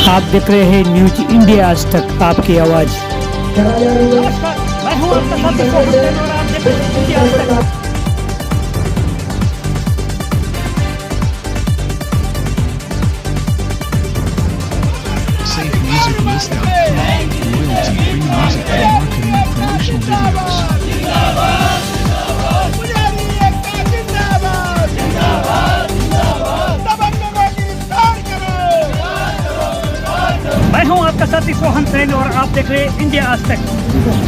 आप देख रहे हैं न्यूज इंडिया आज तक आपकी आवाज। नमस्कार, मैं हूं आपका साथी सोहन सैन और आप देख रहे हैं इंडिया आज तक। Safe music listening, royalty-free music and marketing and promotional videos. मैं हूं आपका साथी सोहन सैन और आप देख रहे हैं इंडिया आज तक।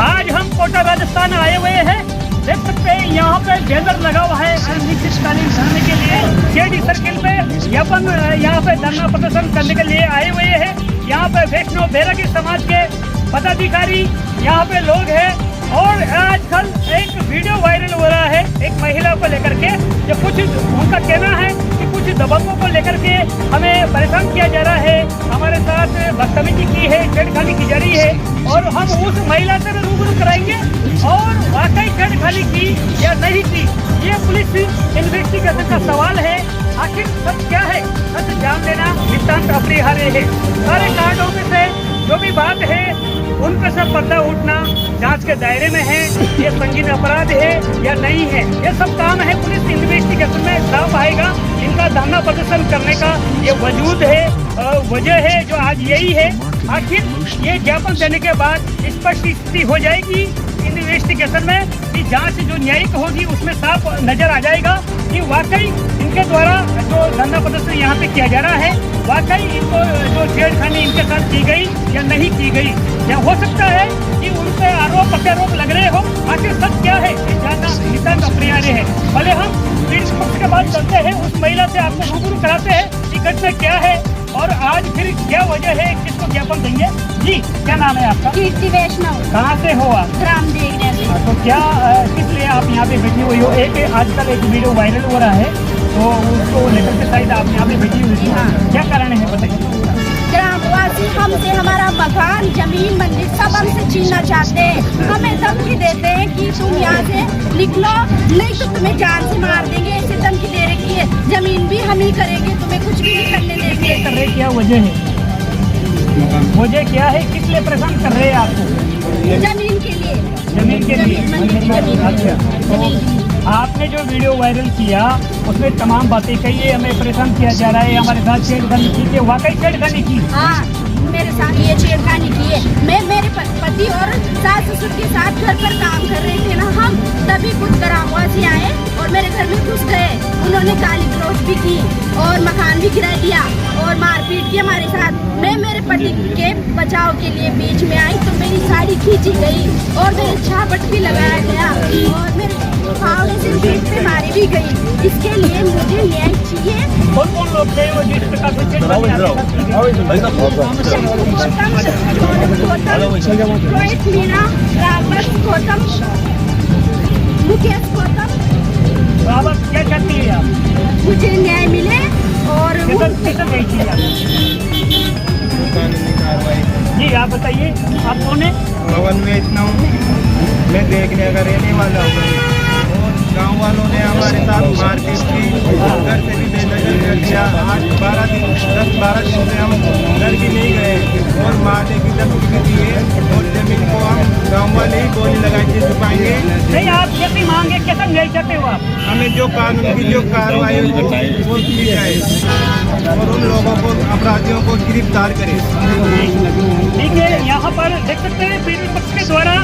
आज हम कोटा राजस्थान आए हुए हैं। देख सकते हैं यहाँ पे बैनर लगा हुआ है अनिश्चितकालीन धरने के लिए शेडी सर्किल पे। अपन यहाँ पे धरना प्रदर्शन करने के लिए आए हुए हैं। यहाँ पे वैष्णव बैरागी समाज के पदाधिकारी यहाँ पे लोग हैं और आजकल एक वीडियो वायरल हो रहा है एक महिला को लेकर के, जो कुछ उनका कहना है कि कुछ दबंगों को लेकर के हमें परेशान किया जा रहा है, हमारे साथ बदतमीजी की है, छेड़खानी की जा रही है और हम उस महिला से रूबरू कराएंगे और वाकई छेड़खानी की या नहीं की, ये पुलिस इन्वेस्टिगेशन का सवाल है। आखिर सच क्या है, सच जान लेना नितांत अपरिहार्य है। सारे कांडों में से जो भी बात है उन पर सब पर्दा उठना जांच के दायरे में है, ये संगीन अपराध है या नहीं है, ये सब काम है पुलिस इन्वेस्टिगेशन में साफ आएगा। इनका धरना प्रदर्शन करने का ये वजूद है, वजह है जो आज यही है। आखिर ये ज्ञापन देने के बाद स्पष्ट स्थिति हो जाएगी इन्वेस्टिगेशन में कि जांच जो न्यायिक होगी उसमें साफ नजर आ जाएगा कि वाकई इनके द्वारा जो धरना प्रदर्शन यहाँ पे किया जा रहा है वाकई इनको जो छेड़खानी इनके साथ की गई या नहीं की गई, या हो सकता है कि उन पर आरोप प्रत्यारोप लग रहे हो। आखिर सच क्या है ये जानना नितांत अपरिहार्य है। भले हम पीड़ित पक्ष के बाद चलते हैं, उस महिला से आपको रूबरू कराते हैं कि घटना क्या है और आज फिर क्या वजह है, किसको ज्ञापन देंगे। जी क्या नाम है आपका? कीर्ति वैष्णव। कहाँ से हो आप? ग्राम देखने से। तो क्या किस लिए आप यहाँ पे बैठी हुई हो? एक आजकल एक वीडियो वायरल हो रहा है तो उसको लेकर के शायद आप यहाँ पे बैठी हुई थी। हाँ। क्या कारण है बताइए। ग्रामवासी हमसे हमारा मकान, जमीन, मंदिर सब हमसे छीनना चाहते हैं। हमें धमकी देते हैं कि तुम यहाँ से निकलो, नहीं तो तुम्हें जान से मार देंगे, ऐसे धमकी दे रखी है। जमीन भी हम ही करेंगे, तुम्हें कुछ भी नहीं करने देंगे। कर रहे क्या वजह है? वजह क्या है, किस लिए परेशान कर रहे हैं आपको? जमीन के लिए। जमीन के लिए। मंदिर की जमीन। अच्छा, तो आपने जो वीडियो वायरल किया उसमें तमाम बातें कही है, हमें परेशान किया जा रहा है, हमारे साथ छेड़खानी की है, वाकई छेड़खानी की? हाँ, मेरे साथ ये छेड़खानी की है। मैं मेरे पति और सास ससुर के साथ घर पर काम कर रहे थे ना हम, तभी कुछ ग्रामवासी आए और मेरे घर में घुस गए। उन्होंने गाली गलौज भी की और मकान भी गिरा दिया और मारपीट की हमारे साथ। मैं मेरे पति के बचाव के लिए बीच में आई तो मेरी साड़ी खींची गई और मेरे छापट भी लगाया गया और मेरे फावड़े से पीठ पे मारी भी गई। इसके लिए मुझे न्याय चाहिए। कौन कौन लोग थे वो जिस प्रकार से छेड़खानी रोहित मीना, रामस गौतम, मुकेश गौतम। तो अब क्या चाहती है आप? मुझे न्याय मिले और कानूनी कार्रवाई। जी आप बताइए, आप कौन है? भवन वैष्णव, मैं देखने का रहने वाला हूँ और गांव वालों ने हमारे साथ मारपीट की, घर से भी बेदखल कर दिया। आज 10-12 दिन से हम घर भी नहीं गए और मारने की धमकी भी दी है और जमीन को हम गांव वाले ही गोली लगा के छुपाएंगे। नहीं, आप कैसी मांगे, कैसा न्याय चाहते हो आप? हमें जो कानून की जो कार्रवाई है वो की जाए और उन लोगों को, अपराधियों को गिरफ्तार करें। ठीक है, यहाँ पर देख सकते हैं पीड़ित पक्ष के द्वारा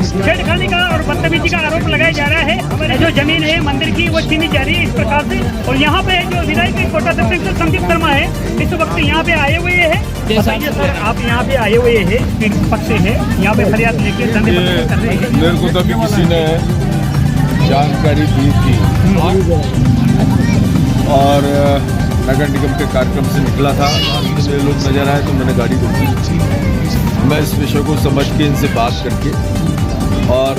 छेड़खानी का और बदतमीजी का आरोप लगाया जा रहा है। हमारे जो जमीन है मंदिर की वो छीनी जा रही है इस प्रकार से। और यहाँ पे जो विधायक कोटा दक्षिण संदीप शर्मा है इस वक्त यहाँ पे आए हुए हैं। बताइए सर, आप यहाँ पे आए हुए हैं, पीड़ित पक्ष से है, यहाँ पे फरियाद लेके धरने प्रदर्शन कर रहे हैं। मेरे को तभी किसी ने जानकारी दी थी और नगर निगम के कार्यक्रम से निकला था, मुझे लोग नजर आए तो मैंने गाड़ी रोकी। मैं इस विषय को समझ के इनसे बात करके और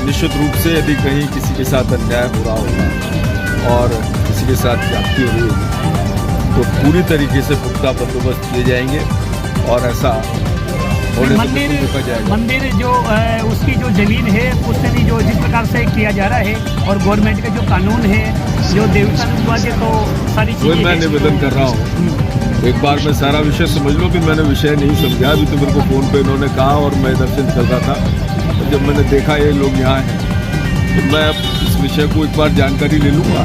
निश्चित रूप से यदि कहीं किसी के साथ अन्याय हो रहा होगा और किसी के साथ जाति हो रही होगी तो पूरी तरीके से पुख्ता बंदोबस्त किए जाएंगे और ऐसा होने से बिल्कुल रोका जाएगा। मंदिर जो उसकी जो जमीन है उससे भी जो जिस प्रकार से किया जा रहा है और गवर्नमेंट का जो कानून है जो देवस्थान विभाग है तो सारी चीजें मैं निवेदन कर रहा हूँ एक बार मैं सारा विषय समझ लो कि मैंने विषय नहीं समझा। अभी तो मेरे को फ़ोन पे इन्होंने कहा और मैं इधर से निकल रहा था, तो जब मैंने देखा ये लोग यहाँ हैं तो मैं अब इस विषय को एक बार जानकारी ले लूँगा।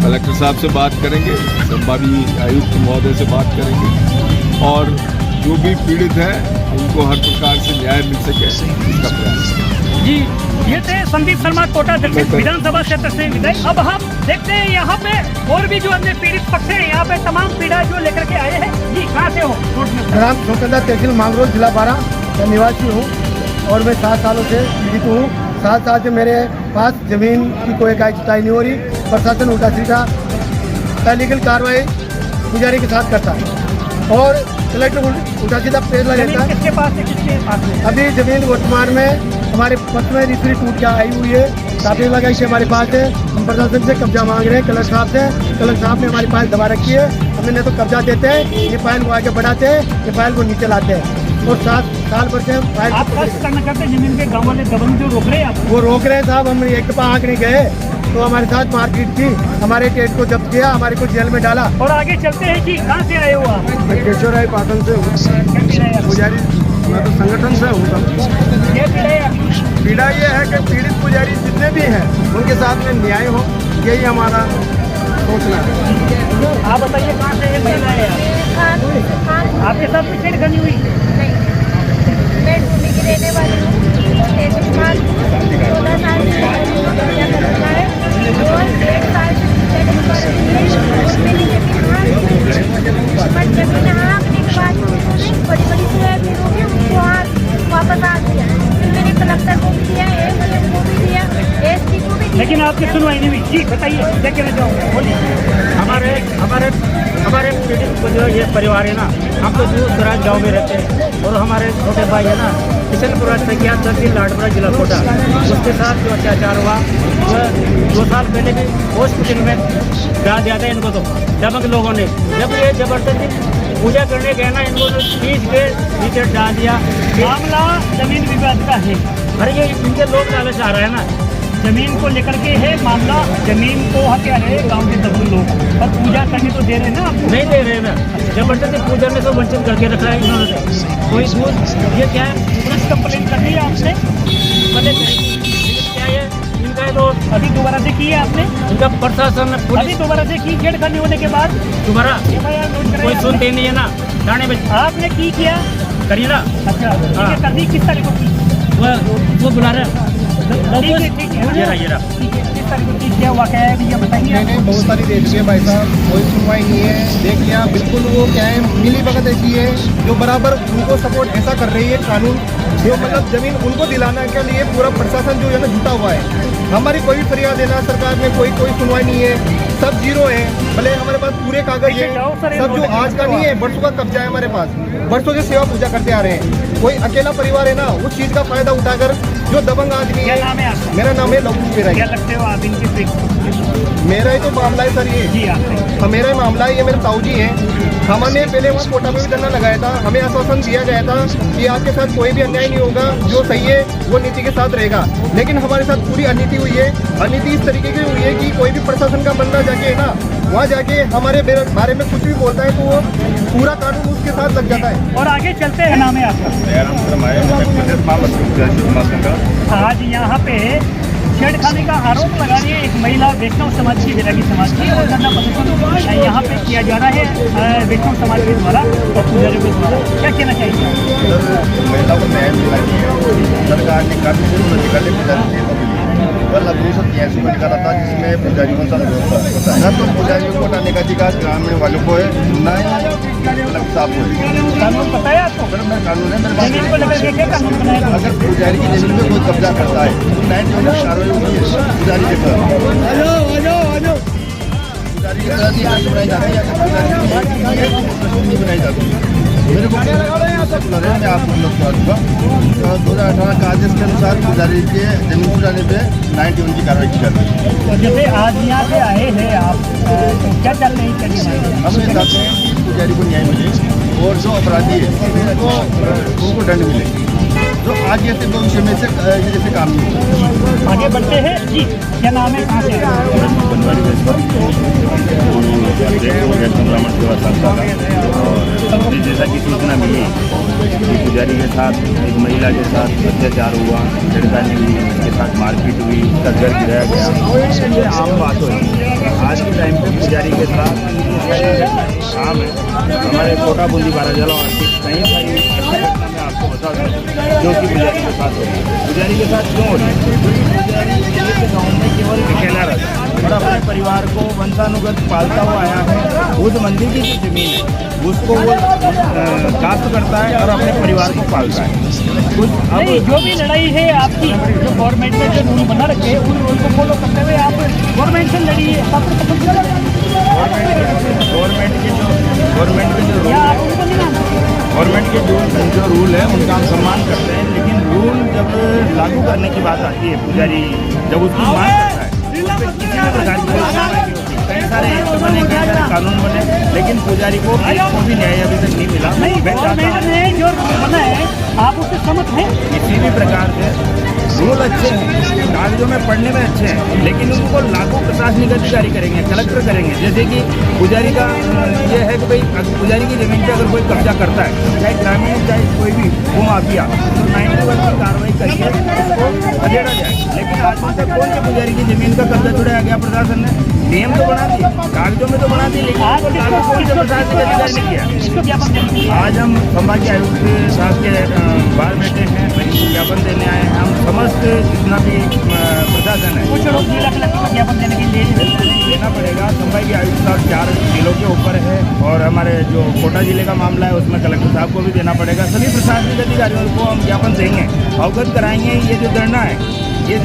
कलेक्टर साहब से बात करेंगे, संभागीय आयुक्त महोदय से बात करेंगे और जो भी पीड़ित हैं उनको हर प्रकार से न्याय मिल सके इसका प्रयास करेंगे। जी, ये थे संदीप शर्मा, कोटा दक्षिण विधानसभा क्षेत्र से विधायक। अब हम देखते हैं यहाँ पे और भी जो अन्य पीड़ित पक्ष है, यहाँ पे तमाम पीड़ा जो लेकर के आए हैं। जी, कहाँ से हो? राम छोकंदा तहसील मांगरोल जिला बारा का निवासी हूँ और मैं 7 सालों से पीड़ित हूँ। 7 साल से मेरे पास जमीन की कोई कागज जुताई नहीं हो रही। प्रशासन उल्टा सीधा इलीगल कार्रवाई पुजारी के साथ करता है और कलेक्टर उल्टा सीधा पेड़ लगा देता है। किसके पास है, किसके पास है? अभी जमीन वर्तमान में हमारे पक्ष में रिश्वत टूट के आई हुई है, काफी लगाई से हमारे पास है। हम प्रशासन से कब्जा मांग रहे हैं कलेक्टर साहब से। कलेक्टर साहब ने हमारी फाइल दबा रखी है। हमने तो कब्जा देते हैं, ये फाइल को आगे बढ़ाते हैं, ये फाइल को नीचे लाते हैं और 7 साल भर से फाइल आप कष्ट करना चाहते हैं जमीन के गाँव वाले दबंग जो रोक रहे हैं आपको? वो रोक रहे हैं साहब। हम एक दफा आंकड़े गए तो हमारे साथ मारपीट की, हमारे टेट को जब्त किया, हमारे को जेल में डाला। और आगे चलते हैं जी, कहाँ से आए हो आप? मैं केशव राय पाटन से हूँ पुजारी, मैं तो संगठन से हूँ। क्या पीड़ा है आपकी? पीड़ा ये है कि पीड़ित पुजारी जितने भी हैं उनके साथ में न्याय हो, यही हमारा सोचना है। आप बताइए कहाँ से ये महिला है? आपके साथ भी छेड़खानी हुई? मैं भूमि की रहने वाली हूँ। 14 साल से कब्जा कर रखा है और 1 साल से पर जमीन हाँ अपने के बाद बड़ी बड़ी सोयाबीन होगी उसको हाँ वापस आ दिया। फिर मैंने कलेक्टर को भी दिया, एसडीएम को भी दिया, एसपी को भी दिया। लेकिन आपकी सुनवाई नहीं हुई। जी बताइए, क्या कहना चाहोगे? बोलिए। हमारे पीड़ित को जो ये परिवार है ना, हम तो दूर दराज गाँव में रहते हैं और हमारे छोटे भाई है ना किशनपुरा तकिया तहसील लाडपुरा जिला कोटा, उसके साथ जो अत्याचार हुआ वह 2 साल पहले भी हॉस्पिटल में डाल दिया था इनको। तो दबंग लोगों ने जब ये जबरदस्ती पूजा करने गए ना, इनको तो खींच के नीचे डाल दिया। मामला जमीन विवाद का है। अरे ये इनके लोग लालच आ रहा है ना, जमीन को लेकर के है मामला। जमीन को हत्या है गांव के दबंग लोग, और पूजा करने तो दे रहे हैं ना आपको? नहीं दे रहे ना, जबरदस्ती पूजा में तो वंचित करके रखा है इन्होंने। कोई दूर ये क्या है, पुलिस कंप्लेंट कर दी है आपने? पहले क्या है इनका है तो अभी दोबारा से की है आपने? इनका प्रशासन अभी पुलिस दोबारा से की? छेड़खानी होने के बाद दोबारा FIR नोट कराई कोई आपने? सुनते नहीं है ना थाने में। आपने की किया? करिए ना, अच्छा, ठीक है, कर दी। किस तारीख को की? वो बुला रहे ठीक है, ठीक है, ये रहा। ठीक है। किस तारीख को की? क्या हुआ, क्या है भैया बताइए। मैंने बहुत सारी देख ली है भाई साहब, कोई सुनवाई नहीं है। देख लिया बिल्कुल, वो क्या है मिली भगत ऐसी है जो बराबर उनको सपोर्ट ऐसा कर रही है कानून, जो मतलब जमीन उनको दिलाने के लिए पूरा प्रशासन जो है ना जुटा हुआ है। हमारी कोई भी फरियाद देना सरकार में कोई सुनवाई नहीं है, सब जीरो है। भले हमारे पास पूरे कागज है, सब जो आज का नहीं है, बरसों का कब्जा है हमारे पास। बरसों से सेवा पूजा करते आ रहे हैं। कोई अकेला परिवार है ना, उस चीज का फायदा उठाकर जो दबंग आदमी क्या है। नाम है आपका? मेरा नाम है लवकुश बेराई। क्या लगते हो आप इनके फिक्स? मेरा ही तो मामला है सर ये। जी आप हाँ, मेरा ही मामला है ये। मेरे ताऊ जी हैं। हमने पहले वहाँ कोटा में भी धरना लगाया था। हमें आश्वासन दिया गया था कि आपके साथ कोई भी अन्याय नहीं होगा, जो सही है वो नीति के साथ रहेगा। लेकिन हमारे साथ पूरी अनीति हुई है। अनीति इस तरीके की हुई है कि कोई भी प्रशासन का बंदा जाके है ना, वहाँ जाके हमारे बारे में कुछ भी बोलता है तो वो पूरा कानून उसके साथ लग जाता है। और आगे चलते हैं। नाम है आपका? आज यहाँ पे छेड़खानी का आरोप लगा रही है एक महिला वैष्णव समाज की, वैरागी समाज की, और धरना प्रदर्शन यहाँ पे किया जा रहा है वैष्णव समाज के द्वारा और पुजारियों के द्वारा। क्या कहना चाहिए? महिला को न्याय मिलना चाहिए। सरकार ने कानून निकाले पुजारी कल 1983 में निकाला था, जिसमें पुजारियों का होता है। न तो पुजारियों को हटाने का अधिकार ग्रामीण वालों को है, न ही साफ हो। कानून पता है आपको? मैं कानून है मेरे पास। जमीन को लेकर के क्या कानून बनाया? अगर पुजारी की जमीन में कोई कब्जा करता है तो 90 कार्रवाई होगी पुजारी के खिलाफ। पुजारी के खिलाफ केस बनाई जाती है, पुजारी की बनाई जाती है। मेरे को मैं आपको बता दूँगा 2018 का आदेश के अनुसार पुजारी के जमीन पुराने पे 91 की कार्रवाई की जाती है। तो जैसे आज यहाँ पे आए हैं आप, तो क्या चल रही है? हम ये चाहते हैं कि पुजारी को न्याय मिले और जो अपराधी है उनको दंड मिले। जो आगे से भविष्य में से ऐसे काम नहीं होगा। आगे बढ़ते हैं जी। क्या नाम है, कहाँ से आए हैं? और जैसा कि सूचना मिली कि पुजारी के साथ एक महिला के साथ अत्याचार हुआ, छेड़खानी हुई, उसके साथ मारपीट हुई, उसका घर गिराया गया। ये आम बात होगी आज के टाइम पे पुजारी के साथ काम है। हमारे कोटा बूंदी बाराजला और कहीं सारी घटना मैं आपको बता दूँ जो कि पुजारी के साथ हो रही है। पुजारी के साथ क्यों हो रही है? पुजारी गाँव में केवल अकेला रहता है और अपने परिवार को वंशानुगत पालता हुआ आया है। उस मंदिर की जो जमीन है उसको वो कास्ट करता है और अपने परिवार को पालता है। कुछ नहीं, जो भी लड़ाई है आपकी, जो गवर्नमेंट ने जो रूल बना रखे हैं उन रूल को फॉलो करते हुए आप गवर्नमेंट से लड़िए। गवर्नमेंट के जो रूल है उनका हम सम्मान करते हैं, लेकिन रूल जब लागू करने की बात आती है, पुजारी जब उसकी मांग करता है उस पर किसी भी प्रकार की कार्रवाई नहीं होती। कई सारे एक्ट बने, कई सारे कानून बने, लेकिन पुजारी को एक को भी न्याय अभी तक नहीं मिला। नहीं, गवर्नमेंट ने जो रूल बना है आप उससे सहमत हैं? किसी भी प्रकार से रूल अच्छे हैं, कागजों में पढ़ने में अच्छे हैं, लेकिन उनको लागू प्रशासनिक अधिकारी करेंगे, कलेक्टर करेंगे। जैसे कि पुजारी का ये है कि भाई पुजारी की जमीन पे अगर कोई कब्जा करता है, चाहे ग्रामीण चाहे कोई भी वो माफिया, तो 91 की कार्रवाई करके उसको खदेड़ा जाए। लेकिन आज तक कौन से पुजारी की जमीन का कब्जा छुड़ाया गया? प्रशासन ने नियम तो बना दिए, कागजों में तो बना दिए, लेकिन उसको लागू कौन से प्रशासनिक अधिकारी ने किया? आज हम संभागीय आयुक्त साहब के बाहर बैठे हैं, ज्ञापन देने आए हैं। हम समस्त जितना भी प्रशासन है कुछ लोग जिला कलेक्टर ज्ञापन देने के लिए देना पड़ेगा। संभागीय आयुक्त साहब 4 जिलों के ऊपर है और हमारे जो कोटा जिले का मामला है उसमें कलेक्टर साहब को भी देना पड़ेगा। सभी प्रशासनिक अधिकारियों को हम ज्ञापन देंगे, अवगत कराएंगे। ये जो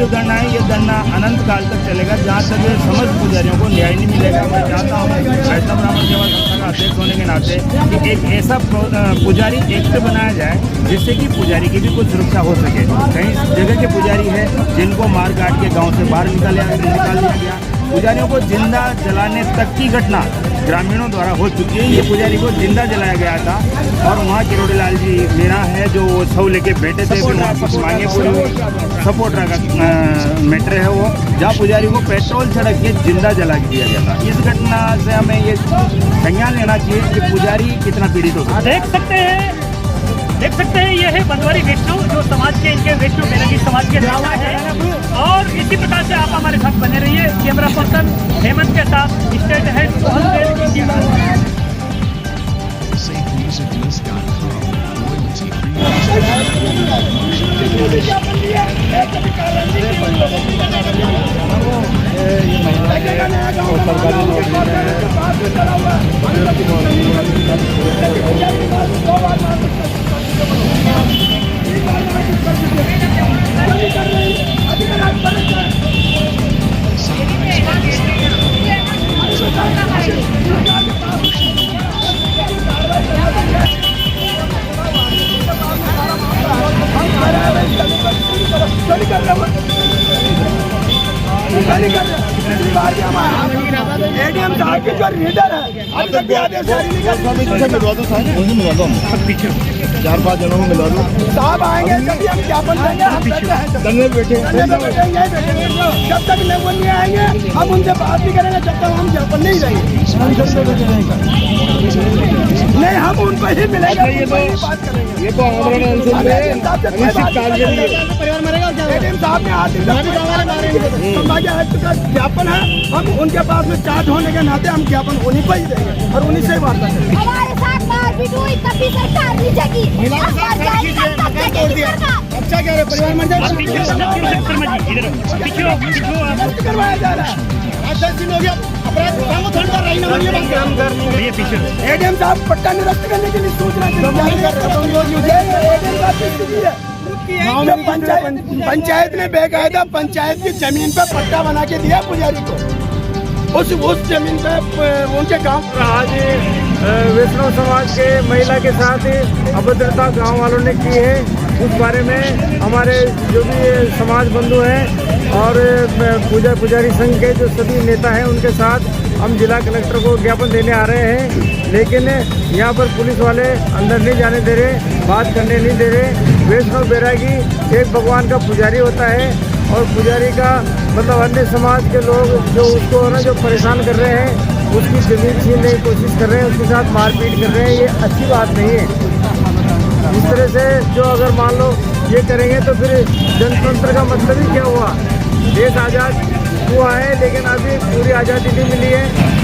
धरना है ये धरना अनंत काल तक चलेगा, जहाँ तक समस्त पुजारियों को न्याय नहीं मिलेगा। मैं चाहता हूँ वैष्णव ब्राह्मण सेवा संस्था का अध्यक्ष होने के नाते कि एक ऐसा पुजारी एक्ट बनाया जाए जिससे कि पुजारी की भी कुछ सुरक्षा हो सके। कई जगह के पुजारी है जिनको मार काट के गाँव से बाहर निकाल दिया गया। पुजारियों को जिंदा जलाने तक की घटना ग्रामीणों द्वारा हो चुकी है। ये पुजारी को जिंदा जलाया गया था और वहाँ किरोड़ीलाल जी मीणा है जो सौ लेके बैठे थे, फिर वहाँ कुछ मांगे पूरी हुई। सपोर्टर का मैटर है वो, जहाँ पुजारी को पेट्रोल छिड़क के जिंदा जला के दिया गया था। इस घटना से हमें ये संज्ञान लेना चाहिए कि पुजारी कितना पीड़ित हो सकता है। देख सकते हैं ये है बंदवारी वैष्णव, जो समाज के इनके वैष्णव बेलगी समाज के नेता है। और इसी प्रकार से आप हमारे साथ बने रहिए। कैमरा पर्सन हेमंत के साथ स्टेट हेड एडीएम साहब के जो लीडर है अब तक भी आदेश जारी नहीं मिलवा दो 4-5 जनों को मिलवा दो। साहब आएंगे जब हम ज्ञापन देंगे, बैठे जब तक वो नहीं आएंगे हम उनसे बात भी करेंगे, जब तक हम ज्ञापन नहीं देंगे। नहीं, हम उनको ही मिलेंगे, बात करेंगे। ये तो परिवार मरेगा। एडीएम साहब ने आज संभागीय आयुक्त का ज्ञापन है, हम उनके पास में चार्ज होने के नाते हम ज्ञापन उन्हीं को ही देंगे और उन्हीं से ही वार्ता करेंगे। हमारे साथ मारपीट हुई तब भी सरकार नहीं जगी। अच्छा क्या परिवार मर जाएगा, करवाया जा रहा है। 10 दिन हो गया एडीएम साहब पट्टा निरस्त करने के लिए सूचना जारी कर रहे हैं। पंचायत ने बेकायदा पंचायत की जमीन पे पट्टा बना के दिया पुजारी को, उस जमीन पे उनके गांव। आज वैष्णव समाज के महिला के साथ अभद्रता गांव वालों ने की है, उस बारे में हमारे जो भी समाज बंधु हैं और पुजारी संघ के जो सभी नेता हैं उनके साथ हम जिला कलेक्टर को ज्ञापन देने आ रहे हैं। लेकिन यहाँ पर पुलिस वाले अंदर नहीं जाने दे रहे, बात करने नहीं दे रहे। वैष्णव बैरागी एक भगवान का पुजारी होता है और पुजारी का मतलब अन्य समाज के लोग जो उसको है ना जो परेशान कर रहे हैं, उसकी जमीन छीनने की कोशिश कर रहे हैं, उसके साथ मारपीट कर रहे हैं, ये अच्छी बात नहीं है। इस तरह से जो अगर मान लो ये करेंगे तो फिर जनतंत्र का मतलब ही क्या हुआ? देश आज़ाद हुआ है लेकिन अभी पूरी आज़ादी नहीं मिली है।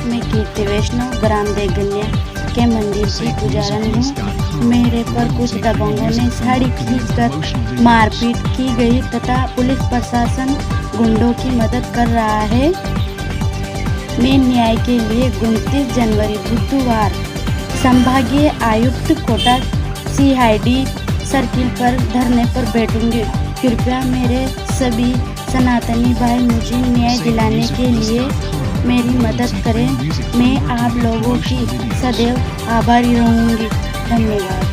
मैं कीर्ति वैष्णव ग्राम देगन्या के मंदिर की पुजारन हूँ। मेरे पर कुछ दबंगों ने साड़ी खींचकर मारपीट की गई तथा पुलिस प्रशासन गुंडों की मदद कर रहा है। मैं न्याय के लिए 29 जनवरी बुधवार संभागीय आयुक्त कोटा CID सर्किल पर धरने पर बैठूंगी। कृपया मेरे सभी सनातनी भाई मुझे न्याय दिलाने के लिए मेरी मदद करें। मैं आप लोगों की सदैव आभारी रहूंगी। धन्यवाद।